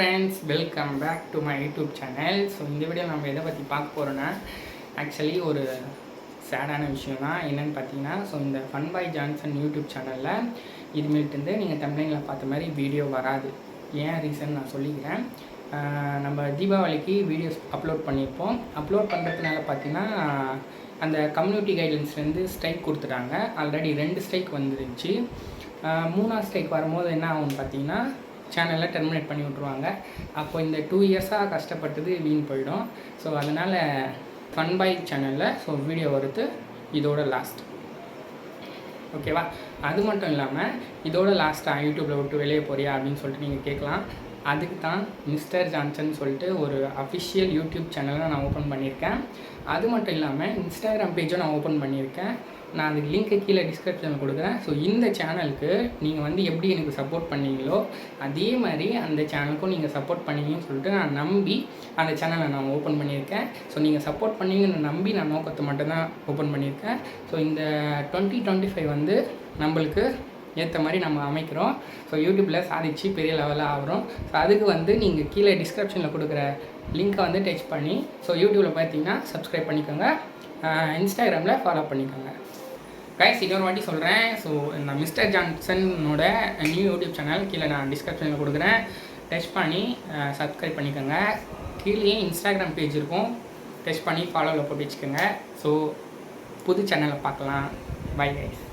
Friends, welcome back to my YouTube channel. So இந்த video நம்ம எதை பற்றி பார்க்க போகிறோன்னா, ஆக்சுவலி ஒரு சேடான விஷயம் தான். என்னென்னு பார்த்தீங்கன்னா, ஸோ இந்த ஃபன் பாய் ஜான்சன் யூடியூப் சேனலில் இதுமேட்டு நீங்கள் தமிழ்நில பார்த்த மாதிரி வீடியோ வராது. ஏன் ரீசன் நான் சொல்லிக்கிறேன். நம்ம தீபாவளிக்கு வீடியோஸ் அப்லோட் பண்ணியிருப்போம். அப்லோட் பண்ணுறதுனால பார்த்தீங்கன்னா, அந்த கம்யூனிட்டி கைட்லைன்ஸ்லேருந்து ஸ்ட்ரைக் கொடுத்துட்டாங்க. ஆல்ரெடி 2 ஸ்ட்ரைக் வந்துருந்துச்சு. 3ஆவது ஸ்ட்ரைக் வரும்போது என்ன ஆகும்னு பார்த்தீங்கன்னா, சேனலில் டெர்மினேட் பண்ணி விட்ருவாங்க. அப்போ இந்த 2 இயர்ஸாக கஷ்டப்பட்டது வீண் போயிடும். ஸோ அதனால் ஃபன் பாய் சேனலில் வீடியோ வருது, இதோட லாஸ்ட். ஓகேவா? அது மட்டும் இல்லாமல் இதோட லாஸ்ட்டாக யூடியூப்பில் விட்டு வெளியே போறியா அப்படின்னு சொல்லிட்டு நீங்கள் கேட்கலாம். அதுக்கு தான் மிஸ்டர் ஜான்சன் சொல்லிட்டு ஒரு அஃபிஷியல் யூடியூப் சேனலை நான் ஓப்பன் பண்ணியிருக்கேன். அது மட்டும் இல்லாமல் இன்ஸ்டாகிராம் பேஜும் நான் ஓப்பன் பண்ணியிருக்கேன். நான் அதுக்கு லிங்க்கு கீழே டிஸ்கிரிப்ஷனில் கொடுக்குறேன். ஸோ இந்த சேனலுக்கு நீங்கள் எப்படி எனக்கு சப்போர்ட் பண்ணீங்களோ அதே மாதிரி அந்த சேனலுக்கும் நீங்கள் சப்போர்ட் பண்ணுவீங்கன்னு சொல்லிட்டு நான் நம்பி அந்த சேனலை நான் ஓப்பன் பண்ணியிருக்கேன். ஸோ நீங்கள் சப்போர்ட் பண்ணுவீங்கன்னு நம்பி நான் நோக்கத்தை மட்டும்தான் ஓப்பன் பண்ணியிருக்கேன். ஸோ இந்த 2025 நம்மளுக்கு ஏற்ற மாதிரி நம்ம அமைக்கிறோம். ஸோ யூடியூப்பில் சாதிச்சு பெரிய லெவலில் ஆகிறோம். ஸோ அதுக்கு நீங்கள் கீழே டிஸ்கிரிப்ஷனில் கொடுக்குற லிங்க்கை டச் பண்ணி யூடியூப்பில் பார்த்தீங்கன்னா சப்ஸ்கிரைப் பண்ணிக்கோங்க, இன்ஸ்டாகிராமில் ஃபாலோ பண்ணிக்கோங்க. கைஸ், இன்னொரு வாட்டி சொல்கிறேன். ஸோ நான் மிஸ்டர் ஜான்சனோட நியூ யூடியூப் சேனல் கீழே நான் டிஸ்கிரிப்ஷனில் கொடுக்குறேன். டச் பண்ணி சப்ஸ்கிரைப் பண்ணிக்கோங்க. கீழே இன்ஸ்டாகிராம் பேஜ் இருக்கும், டச் பண்ணி ஃபாலோவில் போட்டு வச்சுக்கோங்க. ஸோ புது சேனலை பார்க்கலாம். Bye guys.